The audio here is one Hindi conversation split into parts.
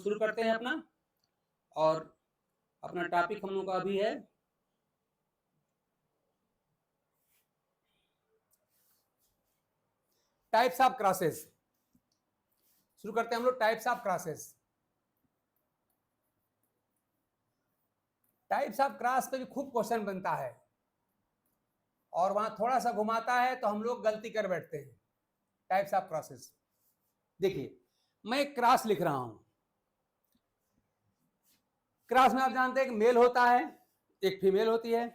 शुरू करते हैं अपना, और अपना टॉपिक हम लोग का अभी है टाइप्स ऑफ क्रॉसेस। शुरू करते हैं हम लोग types of crosses. Types of cross पे भी खूब क्वेश्चन बनता है और वहां थोड़ा सा घुमाता है तो हम लोग गलती कर बैठते हैं। टाइप्स ऑफ क्रॉसेस, देखिए मैं एक क्रॉस लिख रहा हूं। क्रॉस में आप जानते हैं कि मेल होता है, एक फीमेल होती है,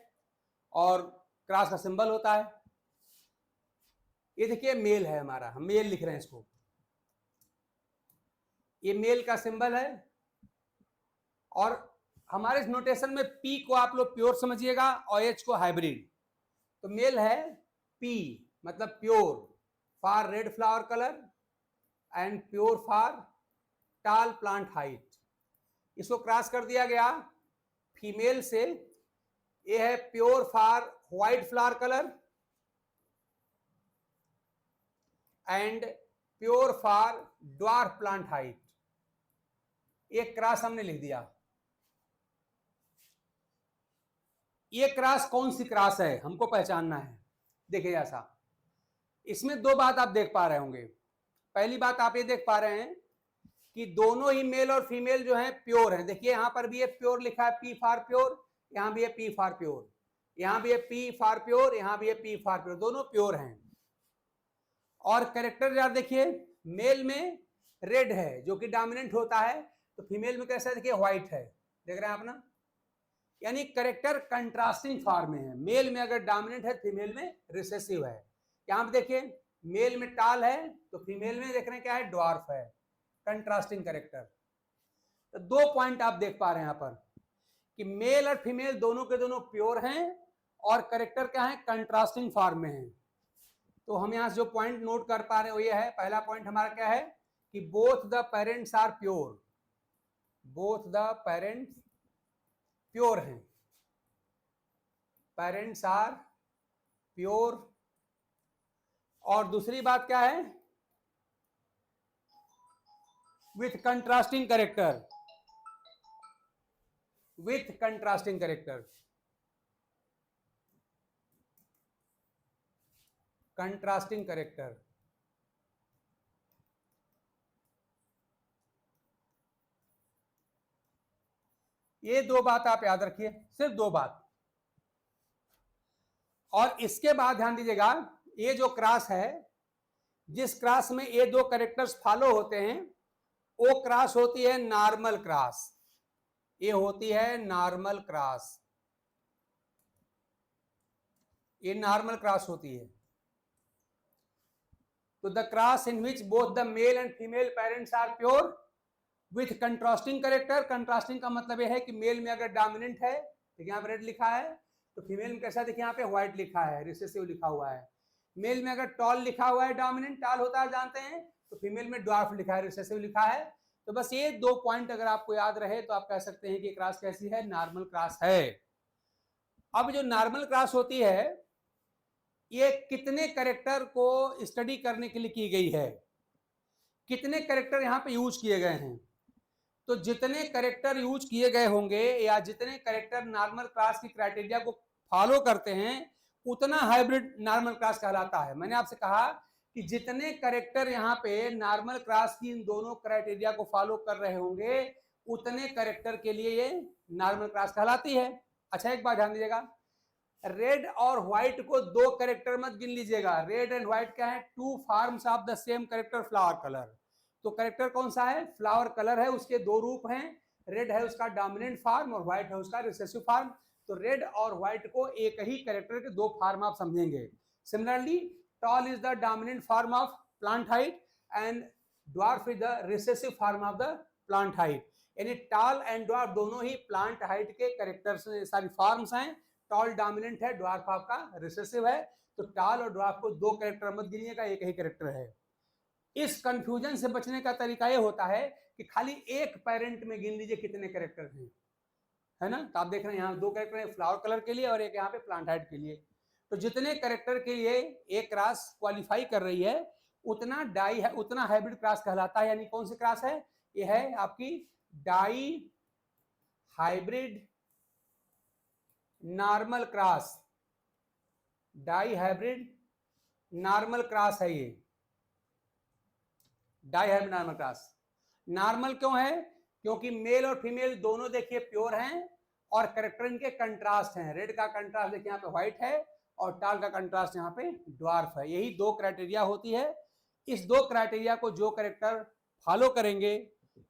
और क्रॉस का सिंबल होता है। ये देखिए मेल है हमारा, हम मेल लिख रहे हैं इसको। ये मेल का सिंबल है, और हमारे इस नोटेशन में पी को आप लोग प्योर समझिएगा और एच को हाइब्रिड। तो मेल है पी मतलब pure for red flower colour and pure for टाल प्लांट हाइट। इसको क्रॉस कर दिया गया फीमेल से। ये है pure for white flower colour and pure for dwarf plant height. एक क्रॉस हमने लिख दिया। ये क्रॉस कौन सी क्रॉस है हमको पहचानना है। देखिए ऐसा, इसमें दो बात आप देख पा रहे होंगे। पहली बात आप ये देख पा रहे हैं कि दोनों ही मेल और फीमेल जो है प्योर हैं। देखिए यहां पर भी ये प्योर लिखा है, पी फॉर प्योर, यहां भी है पी फॉर प्योर, यहां भी है पी फॉर प्योर, यहां भी है पी फॉर प्योर, दोनों प्योर हैं। और कैरेक्टर यार देखिए, मेल में रेड है जो कि डोमिनेंट होता है, तो फीमेल में कैसा है देखिए व्हाइट है। देख रहे हैं आप ना, यानी कैरेक्टर कंट्रास्टिंग फॉर्म में है। मेल में अगर डोमिनेंट है, फीमेल में रिसेसिव है। यहां पे देखिए मेल में टाल है तो फीमेल में देख रहे हैं क्या है, ड्वार्फ है। Contrasting character. तो दो पॉइंट आप देख पा रहे हैं यहां पर कि मेल और फीमेल दोनों के दोनों प्योर हैं और कैरेक्टर क्या है, कंट्रास्टिंग फॉर्म में है। तो हम यहां से जो पॉइंट नोट कर पा रहे हैं वो ये है, पहला पॉइंट हमारा क्या है कि both the parents are pure, both the parents pure हैं, पेरेंट्स आर प्योर। और दूसरी बात क्या है, with contrasting character, with contrasting character, contrasting character. ये दो बात आप याद रखिए, सिर्फ दो बात। और इसके बाद ध्यान दीजिएगा, ये जो क्रॉस है, जिस क्रॉस में ये दो कैरेक्टर्स फॉलो होते हैं वो क्रॉस होती है नॉर्मल क्रॉस। ये होती है नॉर्मल क्रॉस, ये नॉर्मल क्रॉस होती है। तो the cross in which both the male and female parents are pure with contrasting character. Contrasting का मतलब यह है कि मेल में अगर डोमिनेंट है, देखिए यहाँ पे रेड लिखा है, तो फीमेल में कैसा देखिए यहाँ पे व्हाइट लिखा है, रिसेसिव लिखा हुआ है। मेल में अगर टॉल लिखा हुआ है, डोमिनेंट टॉल होता है जानते हैं, तो फीमेल में ड्वार्फ लिखा है, रिसेसिव लिखा है। तो बस ये दो पॉइंट अगर आपको याद रहे तो आप कह सकते हैं कि क्रॉस कैसी है, नॉर्मल क्रॉस है। अब जो नॉर्मल क्रॉस होती है ये कितने कैरेक्टर को स्टडी करने के लिए की गई है, कितने कैरेक्टर यहाँ पे यूज किए गए हैं। तो जितने कैरेक्टर यूज किए गए होंगे या जितने कैरेक्टर नॉर्मल क्लास की क्राइटेरिया को फॉलो करते हैं उतना हाइब्रिड नॉर्मल क्लास कहलाता है। मैंने आपसे कहा कि जितने कैरेक्टर यहाँ पे नॉर्मल क्लास की इन दोनों क्राइटेरिया को फॉलो कर रहे होंगे उतने कैरेक्टर के लिए ये नॉर्मल क्लास कहलाती है। अच्छा एक बात ध्यान दीजिएगा, रेड और व्हाइट को दो कैरेक्टर मत गिन लीजिएगा। रेड एंड व्हाइट क्या है, two forms of the same character flower colour. तो कैरेक्टर कौन सा है, फ्लावर कलर है, उसके दो रूप हैं। रेड है उसका डोमिनेंट फॉर्म और व्हाइट है उसका रिसेसिव फॉर्म। तो रेड और व्हाइट को एक ही कैरेक्टर के दो फॉर्म आप समझेंगे। Similarly tall is the dominant form of plant height and dwarf is the recessive form of the plant height. यानी टॉल एंड ड्वार्फ दोनों ही प्लांट हाइट के कैरेक्टर्स सारी फॉर्म्स हैं। टॉल डोमिनेंट है, ड्वार्फ आपका रिसेसिव है। तो टॉल और ड्वार्फ को दो कैरेक्टर मत गिनिएगा, एक ही कैरेक्टर है। इस कंफ्यूजन से बचने का तरीका यह होता है कि खाली एक पेरेंट में गिन लीजिए कितने कैरेक्टर हैं, है ना। तो आप देख रहे हैं यहाँ दो कैरेक्टर है फ्लावर कलर के लिए और एक यहाँ पे प्लांट हाइट के लिए। तो जितने कैरेक्टर के लिए एक क्रास क्वालिफाई कर रही है उतना डाई है, उतना हाइब्रिड क्रास कहलाता है। यानी कौन सी क्रास है, ये है आपकी die hybrid normal cross, die hybrid normal cross है ये, die hybrid normal cross. Normal क्यों है? क्योंकि मेल और फीमेल दोनों देखिए प्योर हैं और कैरेक्टर इनके कंट्रास्ट हैं। रेड का कंट्रास्ट देखिए यहाँ पे व्हाइट है और टाल का कंट्रास्ट यहाँ पे ड्वार्फ है। यही दो क्राइटेरिया होती है। इस दो क्राइटेरिया को जो कैरेक्टर फॉलो करेंगे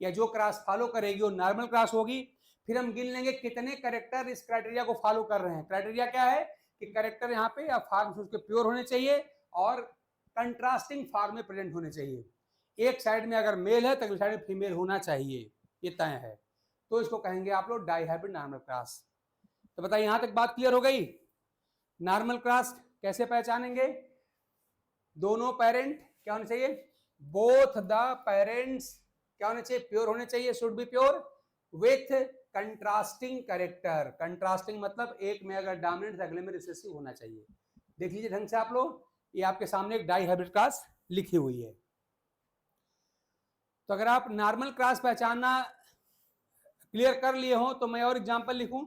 या जो क्रास फॉलो करेगी वो नॉर्मल क्रॉस होगी। फिर हम गिन लेंगे कितने कैरेक्टर इस क्राइटेरिया को फॉलो कर रहे हैं। क्राइटेरिया क्या है कि कैरेक्टर यहाँ पे या फॉर्म उसके प्योर होने चाहिए और कंट्रास्टिंग फॉर्म में प्रेजेंट होने चाहिए। एक साइड में अगर मेल है तो अगली साइड में फीमेल होना चाहिए, ये तय है। तो इसको कहेंगे आप लोग डाई हाइब्रिड नॉर्मल क्रॉस। तो बताइए यहां तक बात क्लियर हो गई? नॉर्मल क्रॉस कैसे पहचानेंगे? दोनों पेरेंट क्या होने चाहिए? बोथ द पेरेंट्स क्या होने चाहिए? प्योर होने चाहिए, should be pure with contrasting character. Contrasting मतलब एक में अगर डोमिनेंट अगले में रिसेसिव होना चाहिए। देख लीजिए ढंग से आप लोग, ये आपके सामने एक डाई हाइब्रिड क्रॉस लिखी हुई है। तो अगर आप नॉर्मल क्रॉस पहचानना क्लियर कर लिए हो तो मैं और एग्जांपल लिखूं।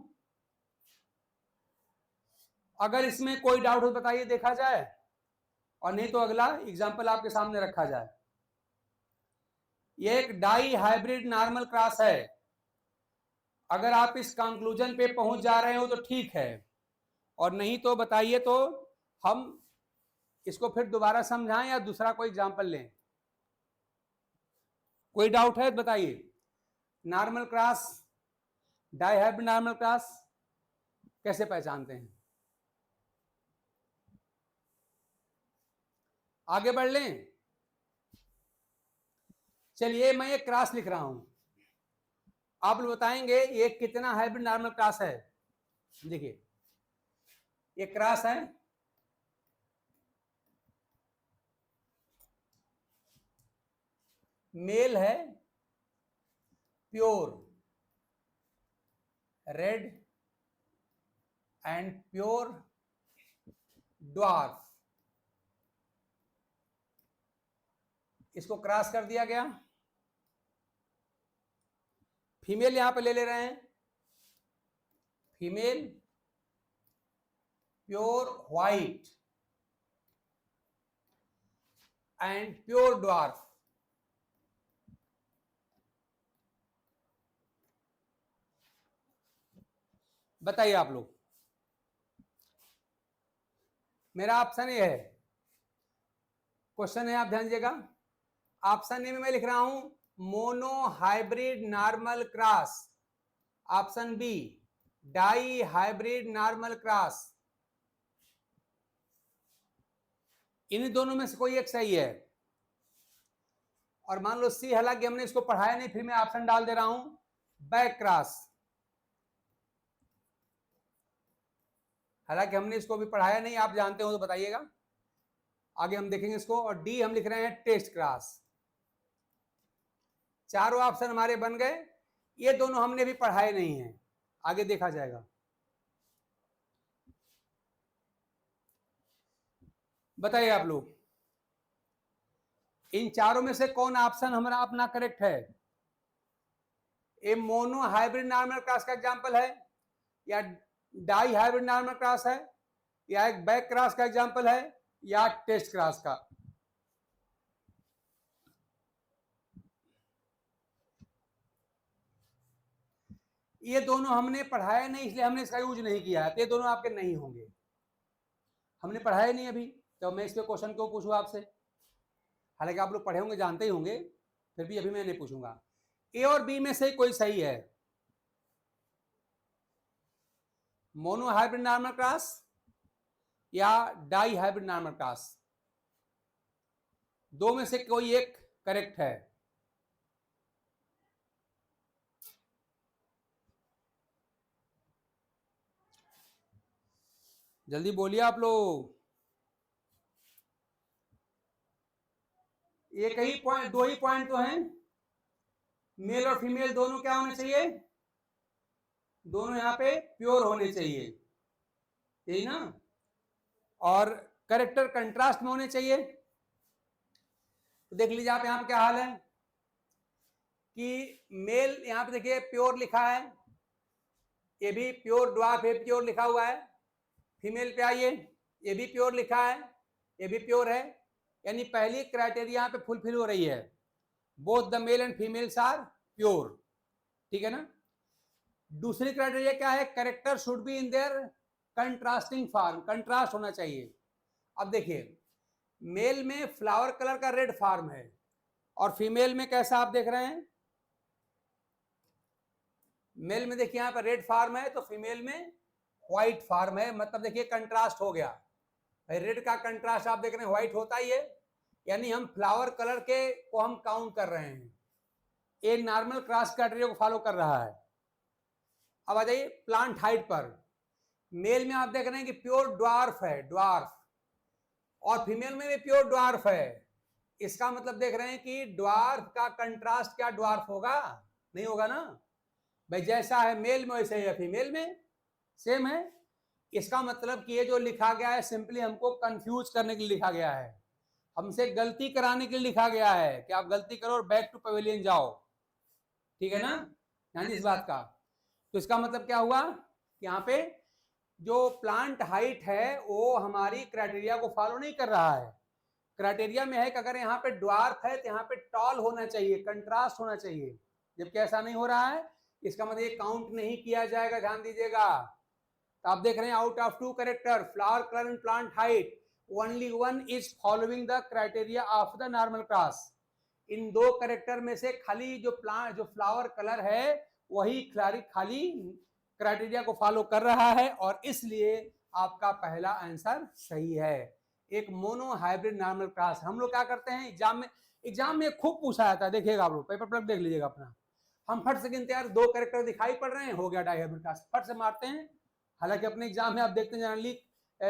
अगर इसमें कोई डाउट हो बताइए, देखा जाए, और नहीं तो अगला एग्जांपल आपके सामने रखा जाए। ये एक डाई हाइब्रिड नॉर्मल क्रॉस है। अगर आप इस कंक्लूजन पे पहुंच जा रहे हो तो ठीक है, और नहीं तो बताइए तो हम इसको फिर दोबारा समझाएं या दूसरा कोई एग्जांपल लें। कोई डाउट है बताइए। Normal cross, die hybrid normal cross कैसे पहचानते हैं? आगे बढ़ लें। चलिए मैं ये क्रॉस लिख रहा हूं, आप बताएंगे ये कितना हाइब्रिड नॉर्मल क्रॉस है। देखिए ये क्रॉस है, मेल है pure red and pure dwarf, इसको क्रॉस कर दिया गया। फीमेल यहां पे ले रहे हैं, female pure white and pure dwarf. बताइए आप लोग, मेरा ऑप्शन ए है, क्वेश्चन है, आप ध्यान दीजिएगा। ऑप्शन ए में मैं लिख रहा हूं mono hybrid normal cross, option B die hybrid normal cross. इन दोनों में से कोई एक सही है। और मान लो सी, हालांकि हमने इसको पढ़ाया नहीं, फिर मैं ऑप्शन डाल दे रहा हूं बैक क्रॉस, हालांकि हमने इसको भी पढ़ाया नहीं, आप जानते हो तो बताइएगा, आगे हम देखेंगे इसको। और डी हम लिख रहे हैं टेस्ट क्रॉस। चारों ऑप्शन हमारे बन गए। ये दोनों हमने भी पढ़ाए नहीं है, आगे देखा जाएगा। बताइए आप लोग, इन चारों में से कौन ऑप्शन हमारा अपना करेक्ट है? ये मोनो हाइब्रिड नॉर्मल क्रॉस का एग्जांपल है, या डाई हाइब्रिड नॉर्मल क्रॉस है, या एक बैक क्रॉस का एग्जांपल है, या टेस्ट क्रॉस का? ये दोनों हमने पढ़ाया नहीं, इसलिए हमने इसका यूज नहीं किया है, तो ये दोनों आपके नहीं होंगे। हमने पढ़ाया नहीं अभी, तो मैं इसके क्वेश्चन क्यों पूछूं आपसे? हालांकि आप लोग पढ़े होंगे, जानते ही होंगे, फिर भी अभी मैं नहीं पूछूंगा। ए और बी में से कोई सही है? मोनो हाइब्रिड नॉर्मल क्रॉस या डाई हाइब्रिड नॉर्मल क्रॉस? दो में से कोई एक करेक्ट है। जल्दी बोलिए आप लोग। एक ही पॉइंट, दो ही पॉइंट तो हैं, मेल और फीमेल दोनों क्या होने चाहिए? दोनों यहाँ पे प्योर होने चाहिए, यही ना? और कैरेक्टर कंट्रास्ट में होने चाहिए। तो देख लीजिए आप यहाँ पे क्या हाल है। कि मेल, यहां पे देखिए प्योर लिखा है, ये भी प्योर ड्वार्फ है, प्योर लिखा हुआ है। फीमेल पे आइए, ये भी प्योर लिखा है, ये भी प्योर है, यानी पहली क्राइटेरिया पे फुलफिल हो रही है, both the male and females are pure, ठीक है ना। दूसरी क्राइटेरिया क्या है, character should be in their contrasting form, contrast होना चाहिए। अब देखिए मेल में फ्लावर कलर का रेड फॉर्म है और फीमेल में कैसा आप देख रहे हैं, मेल में देखिए यहां पर रेड फॉर्म है तो फीमेल में व्हाइट फॉर्म है, मतलब देखिए कंट्रास्ट हो गया। रेड का कंट्रास्ट आप देख रहे हैं व्हाइट होता ही है, यानी हम फ्लावर कलर के को हम काउंट कर रहे हैं, ये नॉर्मल क्रॉस क्राइटेरिया को फॉलो कर रहा है। अब आ जाइए प्लांट हाइट पर, मेल में आप देख रहे हैं कि प्योर ड्वार्फ है, ड्वार्फ, और फीमेल में भी प्योर ड्वार्फ है। इसका मतलब देख रहे हैं कि ड्वार्फ का कंट्रास्ट क्या ड्वार्फ होगा, नहीं होगा ना भाई, जैसा है मेल में वैसे ही फीमेल में सेम है। इसका मतलब कि ये जो लिखा गया है सिंपली हमको कंफ्यूज करने के लिए लिखा गया है, हमसे गलती कराने के लिए लिखा गया है कि आप गलती करो और बैक टू पवेलियन जाओ, ठीक है ना, ध्यान इस बात का। तो इसका मतलब क्या हुआ कि यहाँ पे जो प्लांट हाइट है वो हमारी क्राइटेरिया को फॉलो नहीं कर रहा है। क्राइटेरिया में है कि अगर यहाँ पे ड्वार्फ है तो यहाँ पे टॉल होना चाहिए, कंट्रास्ट होना चाहिए, जबकि ऐसा नहीं हो रहा है, इसका मतलब ये काउंट नहीं किया जाएगा, ध्यान दीजिएगा। तो आप देख रहे हैं out of 2 character flower colour and plant height only one is following the criteria of the normal cross. In 2 character में से खाली जो फ्लावर कलर है वही खाली क्राइटेरिया को फॉलो कर रहा है, और इसलिए आपका पहला आंसर सही है। एक मोनो हाइब्रिड नॉर्मल क्रॉस। हम लोग क्या करते हैं एग्जाम में खूब पूछा जाता है, देखिएगा आप लोग पेपर प्लग देख लीजिएगा अपना, हम फट से गिनते हैं 2 कैरेक्टर दिखाई पड़ रहे हैं, हो गया डाई हाइब्रिड क्रॉस, फट से मारते हैं। हालांकि अपने एग्जाम में आप देखते हैं जनरली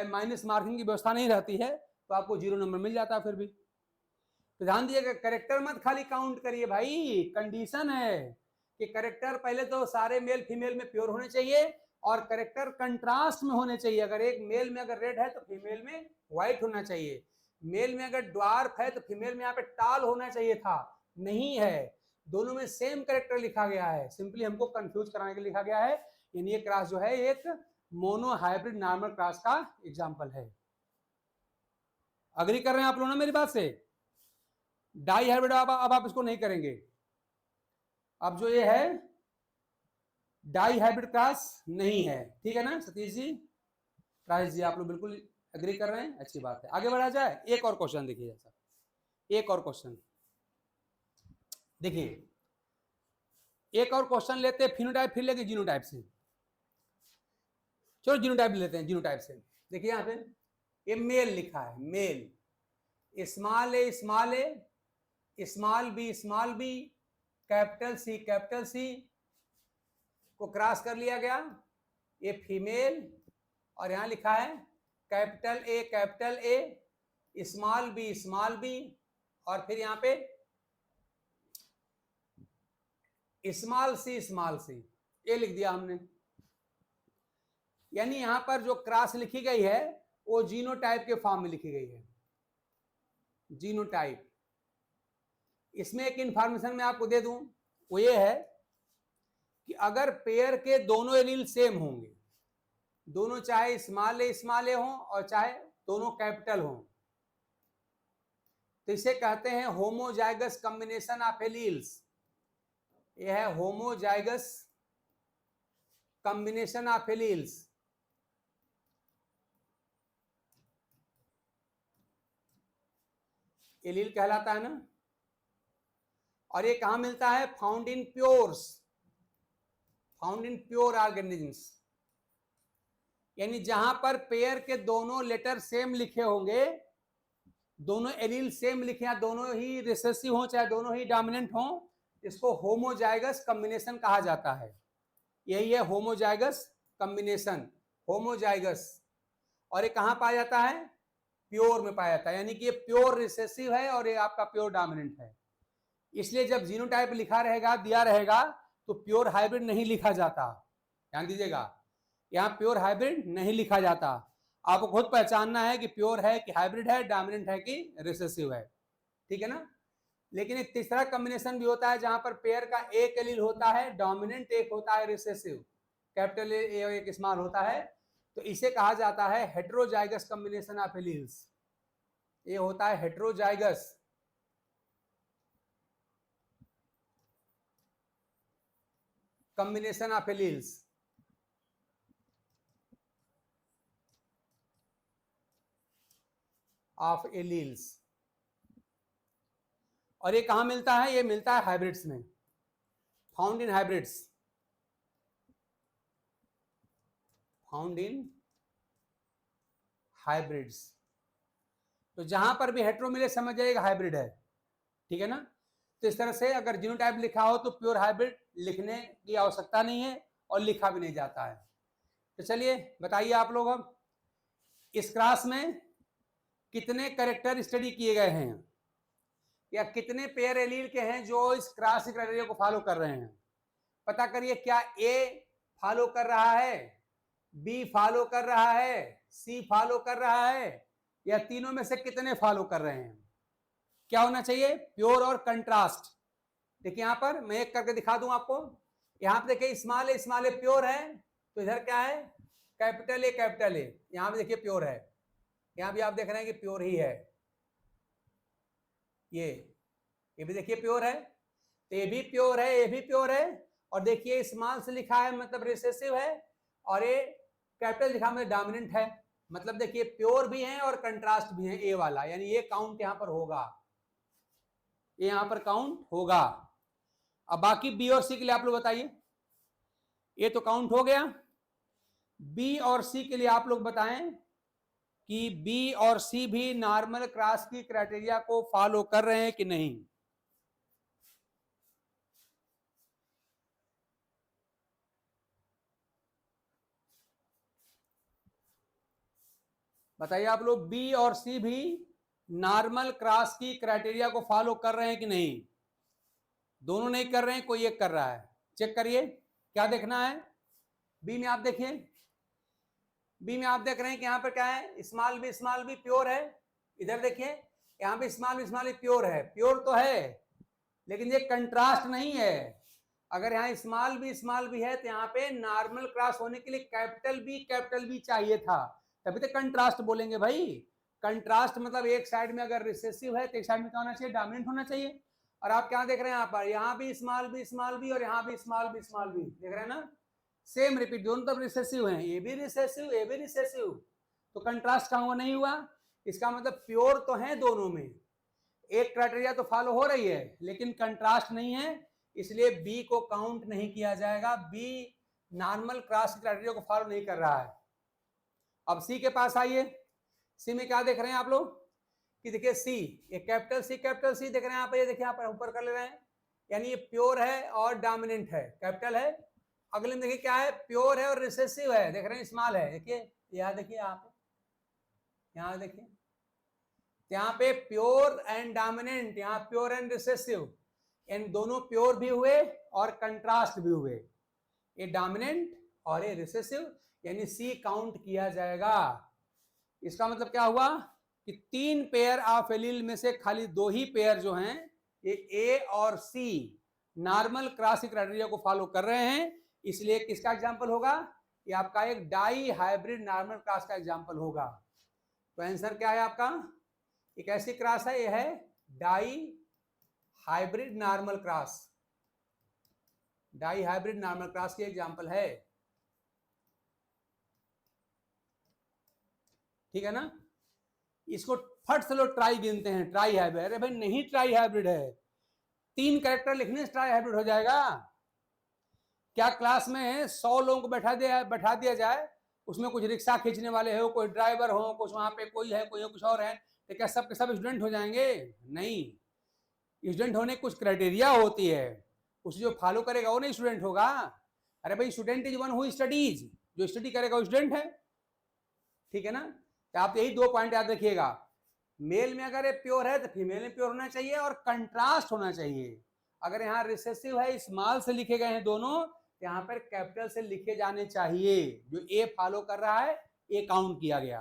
माइनस मार्किंग की व्यवस्था नहीं रहती है, तो आपको 0 नंबर मिल जाता है फिर भी। तो ध्यान दीजिएगा, कैरेक्टर मत खाली काउंट करिए भाई, कंडीशन है कि कैरेक्टर पहले तो सारे मेल फीमेल में प्योर होने चाहिए और कैरेक्टर कंट्रास्ट में होने चाहिए। अगर एक मेल में अगर रेड है तो फीमेल में व्हाइट होना चाहिए, मेल में अगर ड्वार्फ है तो फीमेल में यहाँ पे टाल होना चाहिए था, नहीं है, दोनों में सेम कैरेक्टर लिखा गया है, सिंपली हमको कंफ्यूज कराने के लिए लिखा गया है। यानी ये क्रॉस जो है एक मोनो हाइब्रिड नॉर्मल क्रॉस का एग्जांपल है। अग्री कर रहे हैं आप लोग ना मेरी बात से? डाई हाइब्रिड अब आप इसको नहीं करेंगे, अब जो ये है डाई हाइब्रिड क्रॉस नहीं है, ठीक है ना सतीश जी, राजेश जी, आप लोग बिल्कुल एग्री कर रहे हैं, अच्छी बात है। आगे बढ़ा जाए, एक और क्वेश्चन देखिए, एक और क्वेश्चन देखिए, एक और क्वेश्चन लेते हैं फिनोटाइप, फिर लेंगे जीनोटाइप से। चलो जीनोटाइप लेते हैं, जीनोटाइप से देखिए यहाँ पे ये मेल लिखा है, मेल, स्मॉल ए स्मॉल ए, स्मॉल बी, कैपिटल सी को क्रॉस कर लिया गया, ये फीमेल, और यहां लिखा है कैपिटल ए, स्मॉल बी, और फिर यहां पे स्मॉल सी, ये लिख दिया हमने। यानी यहां पर जो क्रॉस लिखी गई है वो जीनोटाइप के फॉर्म में लिखी गई है, जीनोटाइप। इसमें एक इंफॉर्मेशन मैं आपको दे दूं, वो ये है कि अगर पेयर के दोनों एलील सेम होंगे, दोनों चाहे स्मॉल ए हो और चाहे दोनों कैपिटल हो, तो इसे कहते हैं होमोजाइगस कॉम्बिनेशन ऑफ एलील्स। यह है homozygous combination of alleles. Allele कहलाता है ना, और ये कहां मिलता है, फाउंड इन प्योर ऑर्गेनिजम्स। यानी जहां पर पेयर के दोनों लेटर सेम लिखे होंगे, दोनों एलील सेम लिखे हैं, दोनों ही रिसेसिव हो चाहे दोनों ही डोमिनेंट हो, इसको होमोजाइगस कॉम्बिनेशन कहा जाता है। यही है होमोजाइगस कॉम्बिनेशन, होमोजाइगस। और ये कहां पाया जाता है, प्योर में पाया जाता है, यानी कि ये प्योर रिसेसिव है और ये आपका प्योर डोमिनेंट है। इसलिए जब जीनोटाइप लिखा रहेगा, दिया रहेगा, तो प्योर हाइब्रिड नहीं लिखा जाता, ध्यान दीजिएगा, यहाँ प्योर हाइब्रिड नहीं लिखा जाता। आपको खुद पहचानना है कि प्योर है कि हाइब्रिड है, डोमिनेंट है कि रिसेसिव है, ठीक है ना। लेकिन एक तीसरा कॉम्बिनेशन भी होता है जहां पर पेयर का एक एलील होता है डोमिनेंट, एक होता है रिसेसिव, कैपिटल ए और एक स्मॉल होता है, तो इसे कहा जाता है हेटेरोजाइगस कॉम्बिनेशन ऑफ एलील्स। ये होता है heterozygous combination of alleles. Of alleles. और ये कहां मिलता है? ये मिलता है हाइब्रिड्स में, found in hybrids, found in hybrids. तो जहां पर भी हेटेरो मिले समझ जाइएगा हाइब्रिड है, ठीक है ना। तो इस तरह से अगर जीनोटाइप लिखा हो तो प्योर हाइब्रिड लिखने की आवश्यकता नहीं है और लिखा भी नहीं जाता है। तो चलिए बताइए आप लोग, अब इस क्लास में कितने कैरेक्टर स्टडी किए गए हैं या कितने पेयर एलील के हैं जो इस क्रॉस क्राइटेरिया को फॉलो कर रहे हैं? पता करिए, क्या ए फॉलो कर रहा है, बी फॉलो कर रहा है, सी फॉलो कर रहा है, या तीनों में से कितने फॉलो कर रहे हैं? क्या होना चाहिए? प्योर और कंट्रास्ट। देखिए यहां पर मैं एक करके दिखा दूं आपको। यहां पे देखिए स्मॉल ए प्योर है, तो इधर क्या है? Capital A capital A. यहां पे देखिए प्योर है, यहां भी आप देख रहे हैं कि प्योर ही है। ये भी देखिए प्योर है, तो ये भी प्योर है, ये भी प्योर है। और देखिए स्मॉल से लिखा है मतलब रिसेसिव है, और ये कैपिटल लिखा मतलब डोमिनेंट है। मतलब देखिए प्योर भी है और कंट्रास्ट भी है ए वाला, यानी ये काउंट यहां पर होगा, ये यहां पर काउंट होगा। अब बाकी बी और सी के लिए आप लोग बताइए। ये तो काउंट हो गया। बी और सी के लिए आप लोग बताएं कि बी और सी भी नॉर्मल क्रॉस की क्राइटेरिया को फॉलो कर रहे हैं कि नहीं। बताइए आप लोग, बी और सी भी नॉर्मल क्रॉस की क्राइटेरिया को फॉलो कर रहे हैं कि नहीं? दोनों नहीं कर रहे हैं, कोई एक कर रहा है। चेक करिए क्या देखना है। बी में आप देखिए, बी में आप देख रहे हैं कि यहां पर क्या है? स्मॉल बी प्योर है। इधर देखिए यहां पे स्मॉल बी प्योर है, प्योर तो है लेकिन ये कंट्रास्ट नहीं है। अगर यहाँ स्मॉल बी है तो यहाँ पे नॉर्मल क्रॉस होने के लिए कैपिटल बी चाहिए था, तभी तो कंट्रास्ट बोलेंगे भाई। कंट्रास्ट मतलब एक साइड में अगर रिसेसिव है तो एक साइड में क्या होना चाहिए? डोमिनेंट होना चाहिए। और आप क्या देख रहे हैं यहाँ पर? यहाँ भी स्मॉल बी और यहाँ भी स्मॉल बी देख रहे हैं ना, सेम रिपीट, दोनों तरफ रिसेसिव हैं, ये भी रिसेसिव ये भी रिसेसिव, तो कंट्रास्ट कहाँ हुआ? नहीं हुआ। इसका मतलब प्योर तो है दोनों में, एक क्राइटेरिया तो फॉलो हो रही है लेकिन कंट्रास्ट नहीं है, इसलिए बी को काउंट नहीं किया जाएगा। बी नॉर्मल क्रॉस क्राइटेरिया को फॉलो नहीं कर रहा है। अब सी के पास आइए। सी में क्या देख रहे हैं आप लोग कि देखिए सी, ये कैपिटल सी देख रहे हैं आप, ये देखिए यहाँ पर ऊपर कर ले रहे हैं, यानी ये प्योर है और डोमिनेंट है, कैपिटल है। अगले में देखिए क्या है? प्योर है और रिसेसिव है, देख रहे हैं स्मॉल है। देखिए यहाँ देखिए, यहाँ देखिए यहाँ पे प्योर एंड डोमिनेंट, यहाँ प्योर एंड रिसेसिव, इन दोनों प्योर भी हुए और कंट्रास्ट भी हुए, ये डोमिनेंट और ये रिसेसिव, यानी सी काउंट किया जाएगा। इसका मतलब क्या हुआ कि 3 पेयर ऑफ एलील में से खाली 2 ही पेयर जो हैं ये ए और सी नॉर्मल क्रॉस क्राइटेरिया को फॉलो कर रहे हैं, इसलिए किसका एग्जांपल होगा? ये आपका एक डाई हाइब्रिड नॉर्मल क्रॉस का एग्जांपल होगा। तो आंसर क्या है आपका? एक ऐसी क्रॉस है, ये है die hybrid normal cross, die hybrid normal cross की एग्जांपल है, ठीक है ना। इसको फट से लोग ट्राई गिनते हैं, ट्राई हाइब्रिड। अरे भाई नहीं, ट्राई हाइब्रिड है, 3 कैरेक्टर लिखने से ट्राई हाइब्रिड हो जाएगा क्या? क्लास में 100 लोगों को बैठा दिया जाए, उसमें कुछ रिक्शा खींचने वाले हो, कोई ड्राइवर हो, कुछ वहां पे कोई है, कोई कुछ और है, तो क्या सब के सब स्टूडेंट हो जाएंगे? नहीं, स्टूडेंट होने की कुछ क्राइटेरिया होती है, उसे जो फॉलो करेगा वो नहीं स्टूडेंट होगा। अरे भाई student is one who studies, जो स्टडी करेगा वो स्टूडेंट है, ठीक है ना। तो आप यही 2 पॉइंट याद रखिएगा, मेल में अगर ये प्योर है तो फीमेल में प्योर होना चाहिए और कंट्रास्ट होना चाहिए। अगर यहाँ रिसेसिव है, स्मॉल से लिखे गए हैं दोनों, यहाँ पर कैपिटल से लिखे जाने चाहिए। जो ए फॉलो कर रहा है ए काउंट किया गया।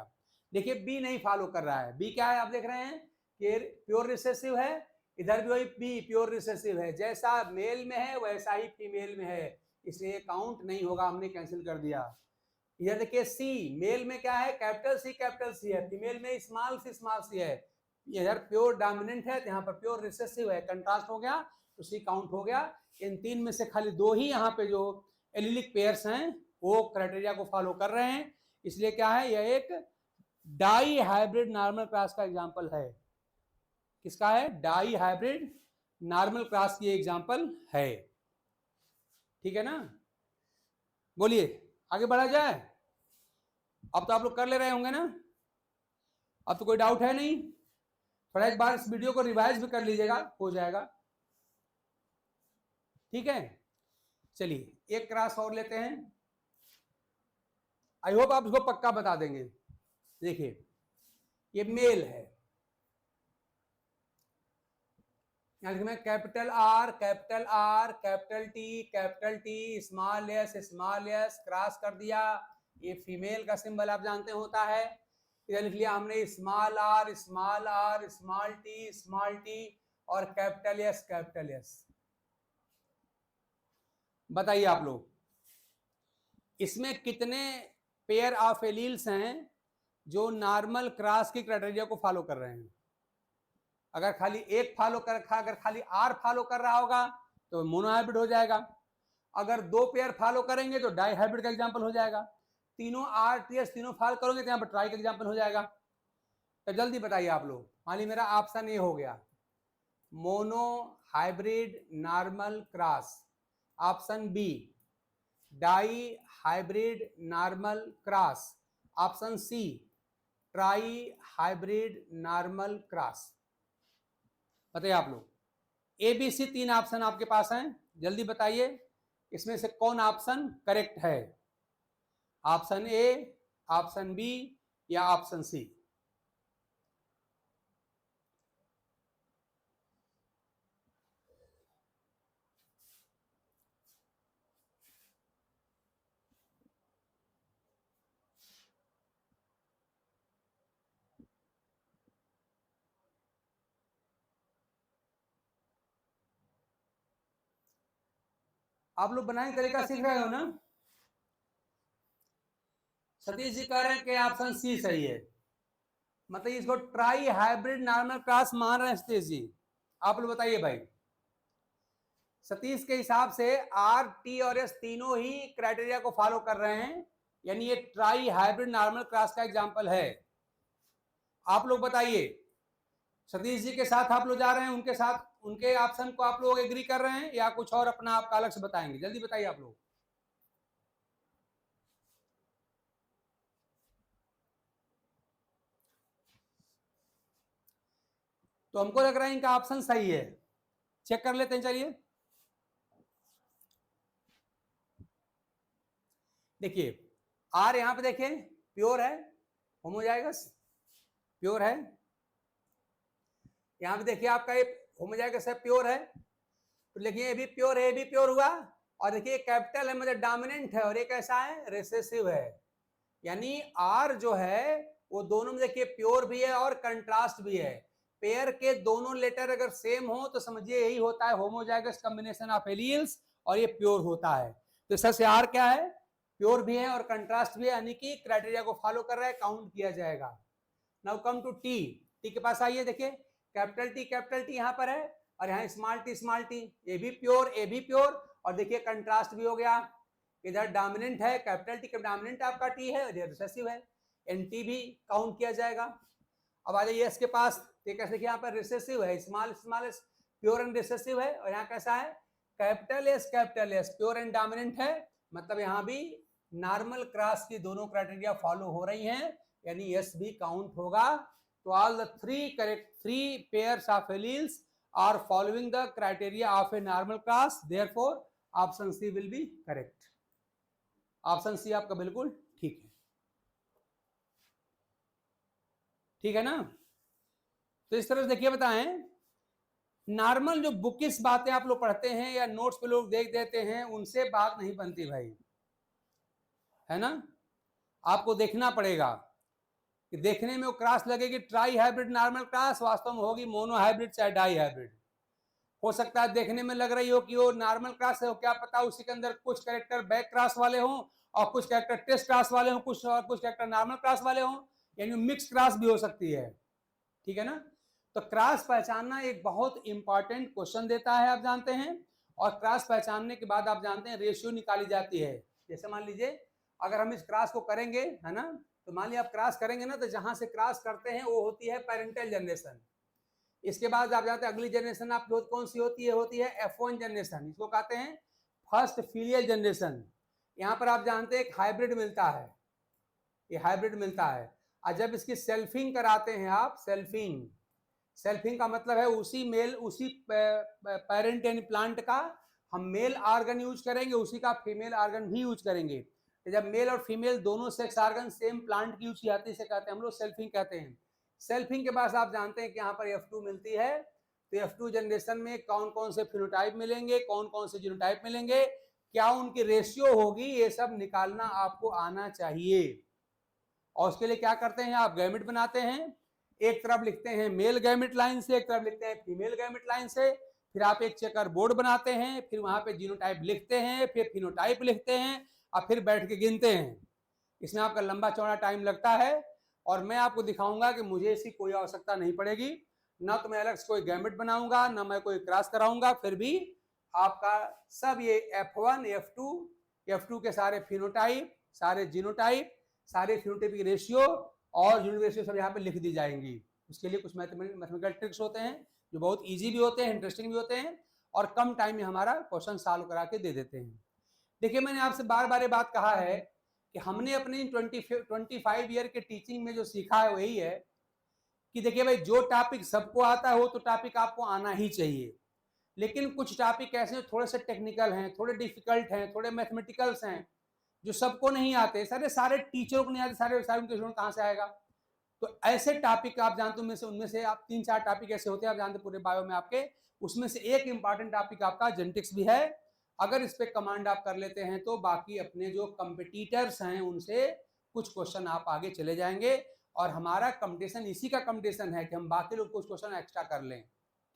देखिए बी नहीं फॉलो कर रहा है, बी क्या है आप देख रहे हैं कि प्योर रिसेसिव है, इधर भी वही बी प्योर रिसेसिव है, जैसा मेल में है वैसा ही फीमेल में है, इसलिए काउंट नहीं होगा, हमने कैंसिल कर दिया। इधर देखिए सी, मेल में क्या है कैपिटल सी है, फीमेल में स्मॉल सी है, इधर प्योर डोमिनेंट है तो यहाँ पर प्योर रिसेसिव है, कंट्रास्ट हो गया तो सी काउंट हो गया। इन तीन में से खाली दो ही यहाँ पे जो एलिलिक पेयर्स हैं वो क्राइटेरिया को फॉलो कर रहे हैं, इसलिए क्या है यह एक डाई हाइब्रिड नॉर्मल क्रॉस का एग्जांपल है। किसका है? डाई हाइब्रिड नॉर्मल क्रॉस की एग्जांपल है। ठीक है ना, बोलिए आगे बढ़ा जाए। अब तो आप लोग कर ले रहे होंगे ना, अब तो कोई डाउट है नहीं, थोड़ा एक बार इस वीडियो को रिवाइज भी कर लीजिएगा, हो जाएगा। ठीक है, चलिए एक क्रॉस और लेते हैं, आई होप आप इसको पक्का बता देंगे। देखिए ये मेल है, यहां में capital R capital T small S cross कर दिया। ये फीमेल का सिंबल आप जानते होता है, इधर लिख लिया हमने स्मॉल आर स्मॉल टी और कैपिटल एस। बताइए आप लोग इसमें कितने पेयर ऑफ एलील्स हैं जो नॉर्मल क्रॉस की क्राइटेरिया को फॉलो कर रहे हैं? अगर खाली एक फॉलो कर रखा, अगर खाली आर फॉलो कर रहा होगा तो मोनोहाइब्रिड हो जाएगा, अगर दो पेयर फॉलो करेंगे तो डाई हाइब्रिड का एग्जांपल हो जाएगा, तीनों आर टी एस तीनों फॉलो करोगे तो यहाँ पर ट्राई का एग्जांपल हो जाएगा। तो जल्दी बताइए आप लोग, मान ली मेरा ऑप्शन ए हो गया mono hybrid normal cross, option B die hybrid normal cross, option C tri hybrid normal cross. बताइए आप लोग, ए बी सी तीन ऑप्शन आपके पास हैं, जल्दी बताइए इसमें से कौन ऑप्शन करेक्ट है? ऑप्शन ए, ऑप्शन बी या ऑप्शन सी? आप लोग बनाने तरीका सीख रहे हो ना? सतीश जी कह रहे हैं कि ऑप्शन सी सही है, मतलब इसको ट्राई हाइब्रिड नॉर्मल क्रॉस मान रहे हैं सतीश जी। आप लोग बताइए भाई, सतीश के हिसाब से आर टी और एस तीनों ही क्राइटेरिया को फॉलो कर रहे हैं, यानी ये ट्राई हाइब्रिड नॉर्मल क्रॉस का एग्जांपल है। आप लोग बताइए, सतीश जी के साथ आप लोग जा रहे हैं, उनके साथ उनके ऑप्शन को आप लोग एग्री कर रहे हैं या कुछ और अपना आपका अलग से बताएंगे? जल्दी बताइए आप लोग। तो हमको लग रहा है इनका ऑप्शन सही है, चेक कर लेते हैं। चलिए देखिए आर यहां पे देखिए प्योर है, होमोजाइगस प्योर है, यहां पे देखिए आपका ये होमोजाइगस है प्योर है, तो देखिए ये भी प्योर है, ये भी प्योर हुआ, और देखिए कैपिटल है मतलब डोमिनेंट है, और ये कैसा है? रिसेसिव है, यानी आर जो है वो दोनों में देखिए प्योर भी है और कंट्रास्ट भी है। पेयर के दोनों लेटर अगर सेम हो तो समझिए यही होता है होमोजाइगस कॉम्बिनेशन ऑफ एलील्स, और ये प्योर होता है। तो इस तरह से आर क्या है? प्योर भी है और कंट्रास्ट भी है, यानी कि क्राइटेरिया को फॉलो कर रहा है, काउंट किया जाएगा। Now come to T, T के पास आइए, देखिए कैपिटल टी यहाँ पर है, और यहाँ स्मॉल टी, ये भी प्योर, ये भी प्योर, और देखिए कंट्रास्ट भी हो गया, इधर डोमिनेंट है कैपिटल टी का डोमिनेंट आपका टी है, इधर रिसेसिव है, एन टी भी काउंट किया जाएगा। अब आ जाइए इसके पास, कैसे देखिए यहाँ पर रिसेसिव है, small S pure and recessive है, और यहाँ कैसा है? Capital S pure and dominant है, मतलब यहाँ भी नॉर्मल क्रॉस की दोनों क्राइटेरिया फॉलो हो रही हैं, यानी एस भी काउंट होगा। तो all the three pairs of alleles are following the criteria of a normal cross, therefore option C will be correct. Option C आपका बिल्कुल ठीक है, ठीक है ना? तो इस तरह से देखिए बताएं, नॉर्मल जो बुकिस बातें आप लोग पढ़ते हैं या नोट्स पे लोग देख देते हैं, उनसे बात नहीं बनती भाई, है ना? आपको देखना पड़ेगा कि देखने में वो क्रॉस लगेगी ट्राई हाइब्रिड नॉर्मल क्रॉस, वास्तव में होगी मोनो हाइब्रिड चाहे डाई हाइब्रिड। हो सकता है देखने में लग रही हो कि वो नॉर्मल क्रॉस है, हो क्या पता उसी के अंदर कुछ कैरेक्टर बैक क्रॉस वाले हों और कुछ कैरेक्टर टेस्ट क्रॉस वाले हों, कुछ कैरेक्टर नॉर्मल क्रॉस वाले हों, यानी मिक्स क्रॉस भी हो सकती है, ठीक है ना। तो क्रॉस पहचानना एक बहुत इंपॉर्टेंट क्वेश्चन देता है, आप जानते हैं। और क्रॉस पहचानने के बाद आप जानते हैं रेशियो निकाली जाती है। जैसे मान लीजिए अगर हम इस क्रॉस को करेंगे, है ना, तो मान लिया आप क्रॉस करेंगे ना, तो जहां से क्रॉस करते हैं वो होती है पेरेंटल जनरेशन। इसके बाद आप जानते हैं अगली जनरेशन आपकी कौन सी होती है F1 जनरेशन। इसको कहते हैं फर्स्ट फीलियल जनरेशन। यहाँ पर आप जानते हैं एक हाइब्रिड मिलता है, ये हाइब्रिड मिलता है। और जब इसकी सेल्फिंग कराते हैं आप, सेल्फिंग का मतलब है उसी पेरेंट यानी प्लांट का हम मेल आर्गन यूज करेंगे, उसी का फीमेल आर्गन भी यूज करेंगे। तो जब मेल और फीमेल दोनों सेक्स आर्गन सेम प्लांट की यूज की जाती है, इसे कहते हैं हम लोग सेल्फिंग कहते हैं। सेल्फिंग के बाद आप जानते हैं कि यहाँ पर F2 मिलती है। तो F2 जनरेशन में कौन कौन से फिनोटाइप मिलेंगे, कौन कौन से जीनोटाइप मिलेंगे, क्या उनकी रेशियो होगी, ये सब निकालना आपको आना चाहिए। और उसके लिए क्या करते हैं आप, गैमेट बनाते हैं। एक तरफ लिखते हैं मेल गैमेट लाइन से, एक तरफ लिखते हैं फीमेल गैमेट लाइन से। फिर आप एक चेकर बोर्ड बनाते हैं, फिर वहां पे जीनोटाइप लिखते हैं, फिर फिनोटाइप लिखते हैं और फिर बैठ के गिनते हैं। इसमें आपका लंबा चौड़ा टाइम लगता है और मैं आपको दिखाऊंगा कि मुझे इसकी कोई आवश्यकता नहीं पड़ेगी, ना तो मैं अलग से कोई गैमेट बनाऊंगा, ना मैं कोई क्रॉस कराऊंगा। फिर भी आपका सब ये F1 F2 के सारे फिनोटाइप, सारे जीनोटाइप, सारे फिनोटाइप की रेशियो और यूनिट रेशियो सब यहाँ पे लिख दी जाएंगी। उसके लिए कुछ मैथमेटिकल ट्रिक्स होते हैं जो बहुत इजी भी होते हैं, इंटरेस्टिंग भी होते हैं और कम टाइम में हमारा क्वेश्चन सॉल्व करा के दे देते हैं। देखिए मैंने आपसे बार बार ये बात कहा है कि हमने अपनी 25 ईयर के टीचिंग में जो सीखा है वही है कि देखिए भाई, जो टॉपिक सबको आता है वो तो टॉपिक आपको आना ही चाहिए, लेकिन कुछ टॉपिक ऐसे थोड़े से टेक्निकल हैं, थोड़े डिफिकल्ट हैं, थोड़े मैथमेटिकल्स हैं जो सबको नहीं आते। सारे टीचरों को नहीं आते, सारे उनके स्टूडेंट कहाँ से आएगा। तो ऐसे टॉपिक आप जानते हो, उनमें से आप 3-4 टॉपिक ऐसे होते हैं आप जानते पूरे बायो में आपके, उसमें से एक इंपॉर्टेंट टॉपिक आपका जेनेटिक्स भी है। अगर इस पे कमांड आप कर लेते हैं तो बाकी अपने जो कंपिटिटर्स हैं उनसे कुछ क्वेश्चन आप आगे चले जाएंगे। और हमारा कंपटीशन इसी का कंपटीशन है कि हम बाकी लोग कुछ क्वेश्चन एक्स्ट्रा कर लें,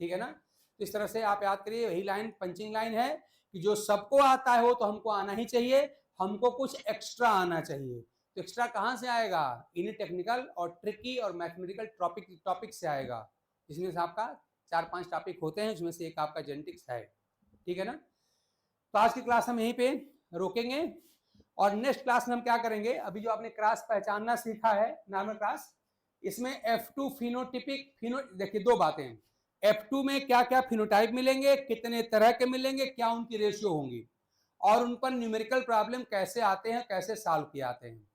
ठीक है ना। तो इस तरह से आप याद करिए, वही लाइन पंचिंग लाइन है कि जो सबको आता है वो तो हमको आना ही चाहिए, हमको कुछ एक्स्ट्रा आना चाहिए। तो एक्स्ट्रा कहाँ से आएगा, इन्हीं टेक्निकल और ट्रिकी और मैथमेटिकल टॉपिक से आएगा, जिसमें से आपका 4-5 टॉपिक होते हैं, जिसमें से एक आपका जेनेटिक्स है, ठीक है ना। तो आज की क्लास हम यहीं पे रोकेंगे और नेक्स्ट क्लास में हम क्या करेंगे, अभी जो आपने क्रॉस पहचानना सीखा है नॉर्मल क्रॉस, इसमें F2 देखिए दो बातें, F2 में क्या क्या फिनोटाइप मिलेंगे, कितने तरह के मिलेंगे, क्या उनकी रेशियो होंगी और उन पर न्यूमेरिकल प्रॉब्लम कैसे आते हैं, कैसे सॉल्व किए आते हैं।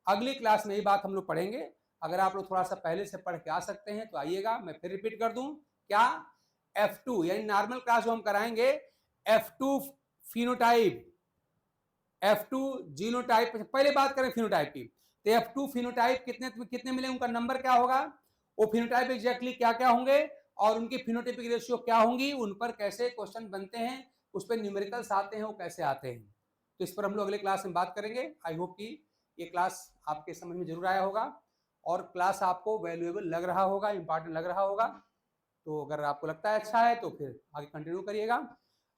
अगली क्लास में ये बात हम लोग पढ़ेंगे। अगर आप लोग थोड़ा सा पहले से पढ़ के आ सकते हैं तो आइएगा। मैं फिर रिपीट कर दूं, क्या F2 यानी नॉर्मल क्लास जो हम कराएंगे, F2 फिनोटाइप, F2 जीनोटाइप। पहले बात करें फिनोटाइप की, तो F2 फिनोटाइप कितने मिले, उनका नंबर क्या होगा, वो फिनोटाइप एग्जैक्टली क्या क्या होंगे और उनकी फिनोटाइपिक रेशियो क्या होंगी, उन पर कैसे क्वेश्चन बनते हैं, उस पर न्यूमेरिकल्स आते हैं, वो कैसे आते हैं। तो इस पर हम लोग अगले क्लास में बात करेंगे। आई होप कि ये क्लास आपके समझ में जरूर आया होगा और क्लास आपको वैल्यूएबल लग रहा होगा, इंपॉर्टेंट लग रहा होगा। तो अगर आपको लगता है अच्छा है तो फिर आगे कंटिन्यू करिएगा।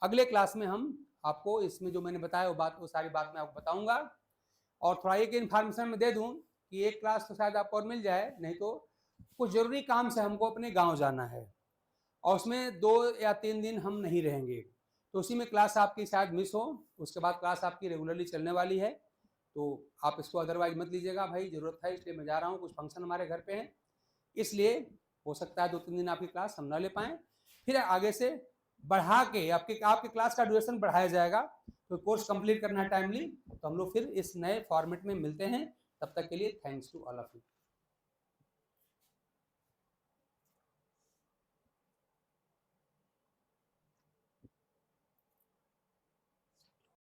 अगले क्लास में हम आपको इसमें जो मैंने बताया वो सारी बात मैं आपको बताऊंगा। और थोड़ा एक इन्फॉर्मेशन में दे दूं कि एक क्लास तो शायद आपको और मिल जाए, नहीं तो कुछ जरूरी काम से हमको अपने गांव जाना है और उसमें 2 या 3 दिन हम नहीं रहेंगे, तो उसी में क्लास आपकी शायद मिस हो। उसके बाद क्लास आपकी रेगुलरली चलने वाली है, तो आप इसको अदरवाइज मत लीजिएगा, भाई ज़रूरत है इसलिए मैं जा रहा हूँ, कुछ फंक्शन हमारे घर पे हैं, इसलिए हो सकता है 2-3 दिन आपकी क्लास हम ना ले पाएँ। फिर आगे से बढ़ा के आपके क्लास का ड्यूरेशन बढ़ाया जाएगा। तो कोर्स कंप्लीट करना है टाइमली, तो हम लोग फिर इस नए फॉर्मेट में मिलते हैं। तब तक के लिए thanks to all of you.